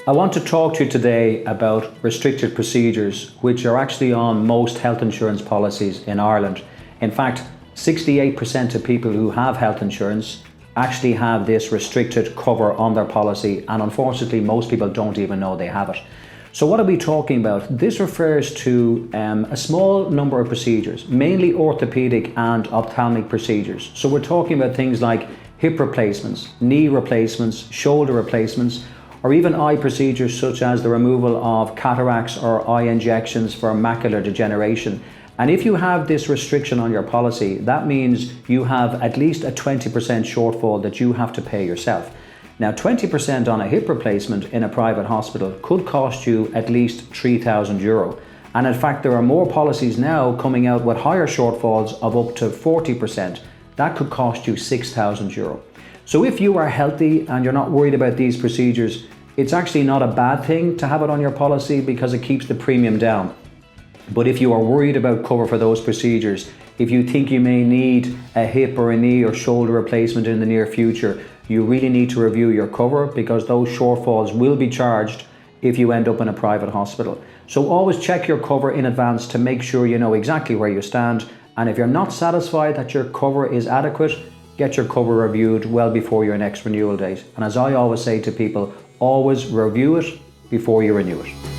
I want to talk to you today about restricted procedures, which are actually on most health insurance policies in Ireland. In fact, 68% of people who have health insurance actually have this restricted cover on their policy, and unfortunately most people don't even know they have it. So what are we talking about? This refers to a small number of procedures, mainly orthopedic and ophthalmic procedures. So we're talking about things like hip replacements, knee replacements, shoulder replacements, or even eye procedures such as the removal of cataracts or eye injections for macular degeneration. And if you have this restriction on your policy, that means you have at least a 20% shortfall that you have to pay yourself. Now, 20% on a hip replacement in a private hospital could cost you at least €3,000. And in fact, there are more policies now coming out with higher shortfalls of up to 40%. That could cost you €6,000. So if you are healthy and you're not worried about these procedures, it's actually not a bad thing to have it on your policy because it keeps the premium down. But if you are worried about cover for those procedures, if you think you may need a hip or a knee or shoulder replacement in the near future, you really need to review your cover because those shortfalls will be charged if you end up in a private hospital. So always check your cover in advance to make sure you know exactly where you stand. And if you're not satisfied that your cover is adequate, get your cover reviewed well before your next renewal date. And as I always say to people, always review it before you renew it.